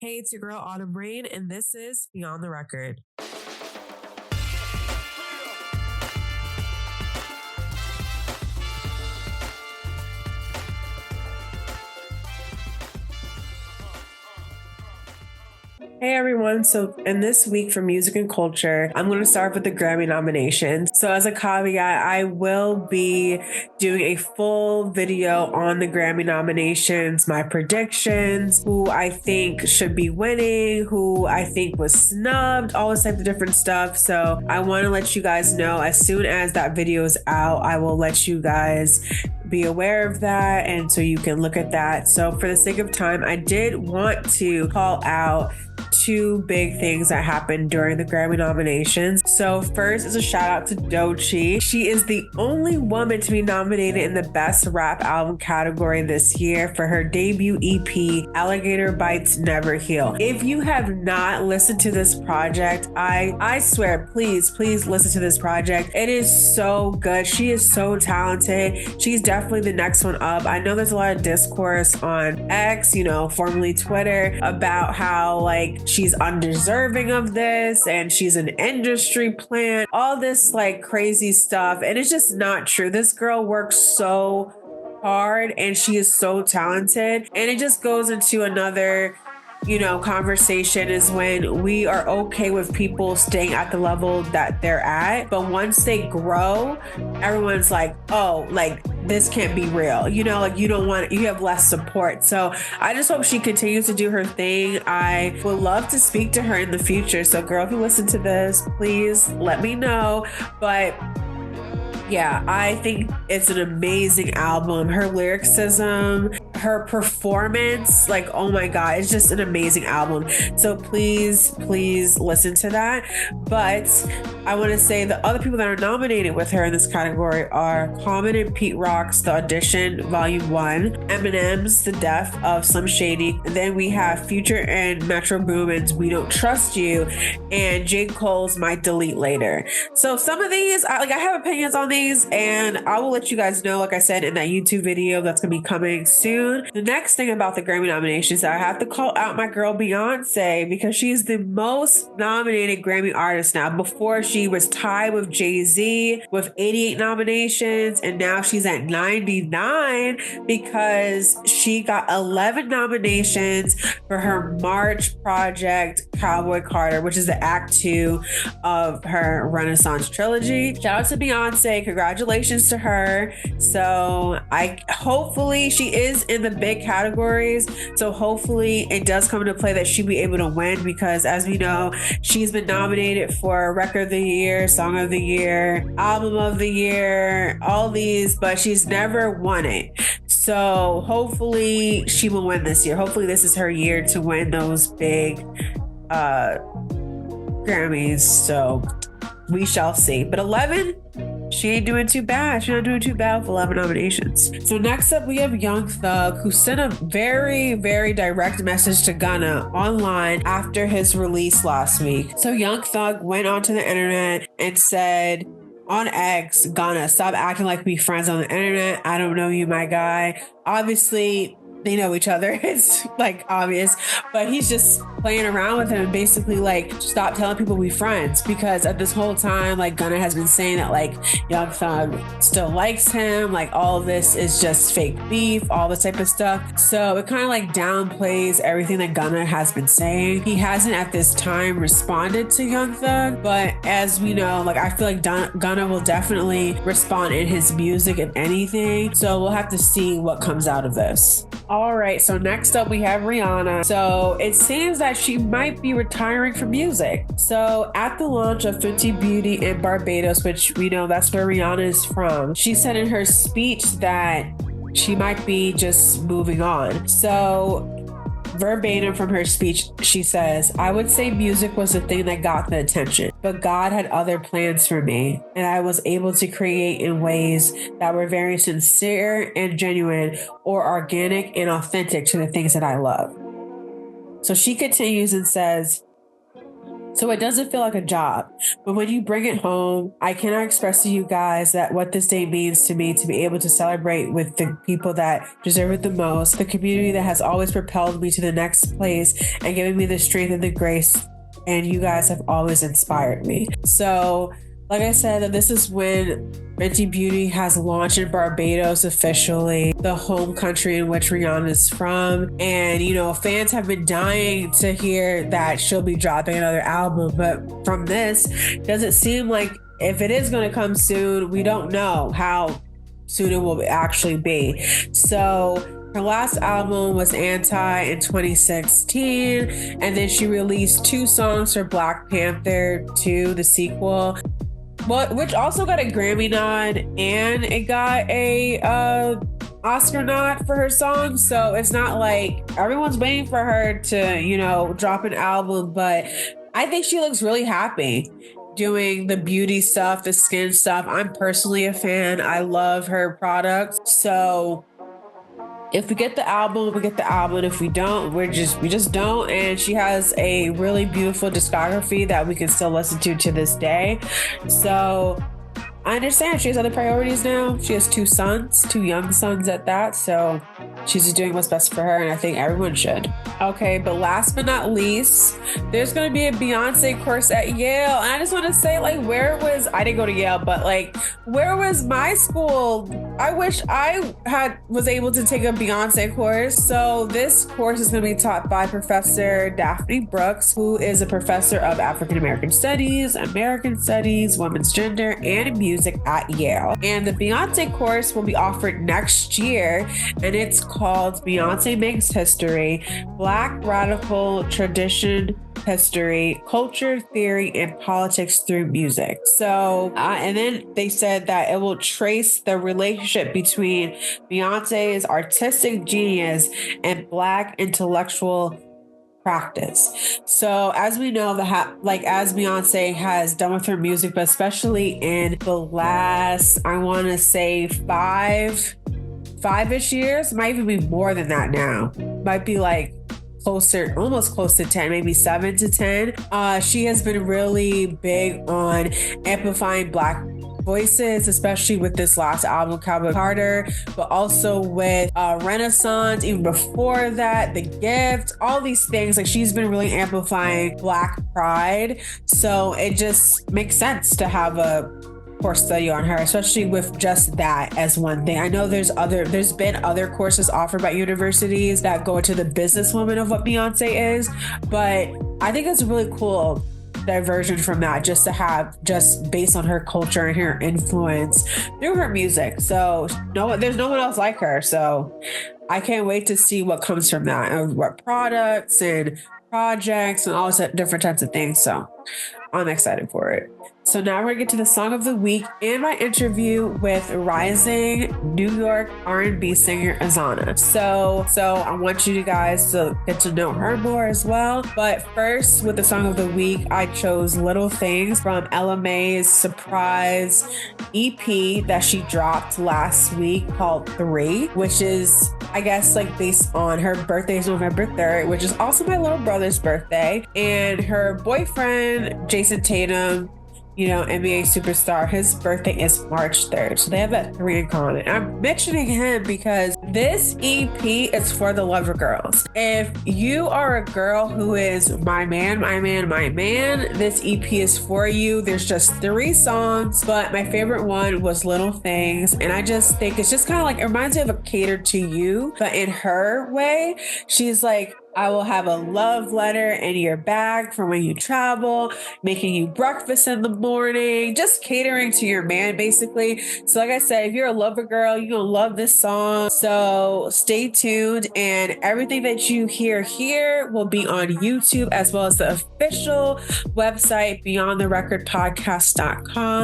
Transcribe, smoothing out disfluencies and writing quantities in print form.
Hey, it's your girl Autumn Rain, and this is Beyond the Record. Hey everyone, so in this week for music and culture, I'm going to start with the Grammy nominations. So as a caveat, I will be doing a full video on the Grammy nominations, my predictions, who I think should be winning, who I think was snubbed, all this type of different stuff. So I want to let you guys know as soon as that video is out, I will let you guys be aware of that, and so you can look at that. So for the sake of time, I did want to call out two big things that happened during the Grammy nominations. So first is a shout out to Doechii. She is the only woman to be nominated in the Best Rap Album category this year for her debut EP, Alligator Bites Never Heal. If you have not listened to this project, I swear, please listen to this project. It is so good. She is so talented. She's definitely the next one up. I know there's a lot of discourse on X, formerly Twitter, about how she's undeserving of this and she's an industry plant, all this crazy stuff. And it's just not true. This girl works so hard and she is so talented. And it just goes into another conversation is when we are okay with people staying at the level that they're at, but once they grow, everyone's like, oh, this can't be real. You don't want, you have less support. So I just hope she continues to do her thing. I would love to speak to her in the future. So girl, if you listen to this, please let me know. But yeah, I think it's an amazing album. Her lyricism, her performance, oh my God, it's just an amazing album. So please listen to that. But I want to say the other people that are nominated with her in this category are Common and Pete Rock's The Audition Volume 1, Eminem's The Death of Slim Shady, and then we have Future and Metro Boomin's We Don't Trust You, and J. Cole's Might Delete Later. So some of these, I have opinions on these, and I will let you guys know, like I said, in that YouTube video that's going to be coming soon. The next thing about the Grammy nominations, I have to call out my girl Beyonce, because she's the most nominated Grammy artist now. Before, she was tied with Jay-Z with 88 nominations, and now she's at 99 because she got 11 nominations for her March project, Cowboy Carter, which is the act 2 of her Renaissance trilogy. Shout out to Beyonce. Congratulations to her. So hopefully she is in the big categories. So hopefully it does come into play that she'll be able to win, because as we know, she's been nominated for Record of the Year, Song of the Year, Album of the Year, all these, but she's never won it. So hopefully she will win this year. Hopefully this is her year to win those big Grammys. So we shall see. But 11, she ain't doing too bad. She's not doing too bad with 11 nominations. So next up, we have Young Thug, who sent a very, very direct message to Gunna online after his release last week. So Young Thug went onto the internet and said on X, Gunna, stop acting like we friends on the internet. I don't know you, my guy. Obviously, they know each other. It's obvious, but he's just playing around with him and basically stop telling people we friends, because at this whole time, Gunna has been saying that Young Thug still likes him, all of this is just fake beef, all this type of stuff. So it kind of downplays everything that Gunna has been saying. He hasn't at this time responded to Young Thug, but as we know, I feel like Gunna will definitely respond in his music, if anything. So we'll have to see what comes out of this. All right, so next up we have Rihanna. So it seems that she might be retiring from music. So at the launch of Fenty Beauty in Barbados, which we know that's where Rihanna is from, she said in her speech that she might be just moving on. So verbatim from her speech, she says, I would say music was the thing that got the attention, but God had other plans for me, and I was able to create in ways that were very sincere and genuine, or organic and authentic to the things that I love. So she continues and says, So it doesn't feel like a job. But when you bring it home, I cannot express to you guys that what this day means to me, to be able to celebrate with the people that deserve it the most, the community that has always propelled me to the next place and given me the strength and the grace. And you guys have always inspired me. So like I said, this is when Fenty Beauty has launched in Barbados officially, the home country in which Rihanna is from. And, you know, fans have been dying to hear that she'll be dropping another album. But from this, does it seem like if it is going to come soon, we don't know how soon it will actually be. So her last album was Anti in 2016, and then she released 2 songs for Black Panther 2, the sequel, which also got a Grammy nod, and it got a Oscar nod for her song. So it's not like everyone's waiting for her to, you know, drop an album, but I think she looks really happy doing the beauty stuff, the skin stuff. I'm personally a fan. I love her products. So if we get the album, we get the album. If we don't, we just don't. And she has a really beautiful discography that we can still listen to this day. So I understand she has other priorities now. She has 2 sons, 2 young sons at that. So she's just doing what's best for her, and I think everyone should. Okay, but last but not least, there's going to be a Beyonce course at Yale. And I just want to say, like, I didn't go to Yale, but like, where was my school? I wish I was able to take a Beyonce course. So this course is going to be taught by Professor Daphne Brooks, who is a professor of African American Studies, American Studies, Women's Gender, and Music at Yale. And the Beyonce course will be offered next year, and it's called Beyonce Makes History: Black Radical Tradition, History, Culture, Theory, and Politics Through Music. So, and then they said that it will trace the relationship between Beyonce's artistic genius and Black intellectual practice. So as we know, as Beyonce has done with her music, but especially in the last, I want to say five-ish years, might even be more than that now. Might be like almost close to 10, maybe 7 to 10. She has been really big on amplifying Black voices, especially with this last album, Cowboy Carter, but also with Renaissance, even before that, The Gift, all these things. Like, she's been really amplifying Black pride. So it just makes sense to have a course study on her, especially with just that as one thing. I know there's been other courses offered by universities that go into the businesswoman of what Beyonce is, but I think it's really cool diversion from that, just to have, just based on her culture and her influence through her music. So there's no one else like her. So I can't wait to see what comes from that, and what products and projects and all different types of things. So I'm excited for it. So now we're gonna get to the song of the week and my interview with rising New York R&B singer Azana. So I want you guys to get to know her more as well. But first, with the song of the week, I chose Little Things from Ella Mai's surprise EP that she dropped last week called 3, which is, I guess, like based on her birthday is November 3rd, which is also my little brother's birthday. And her boyfriend, Jason Tatum, NBA superstar, his birthday is March 3rd. So they have that 3 in common. I'm mentioning him because this EP is for the lover girls. If you are a girl who is my man, this EP is for you. There's just 3 songs, but my favorite one was Little Things. And I just think it's just kind of like, it reminds me of a Catered to You, but in her way. She's like, I will have a love letter in your bag for when you travel, making you breakfast in the morning, just catering to your man, basically. So like I said, if you're a lover girl, you're going to love this song. So stay tuned, and everything that you hear here will be on YouTube, as well as the official website, beyondtherecordpodcast.com.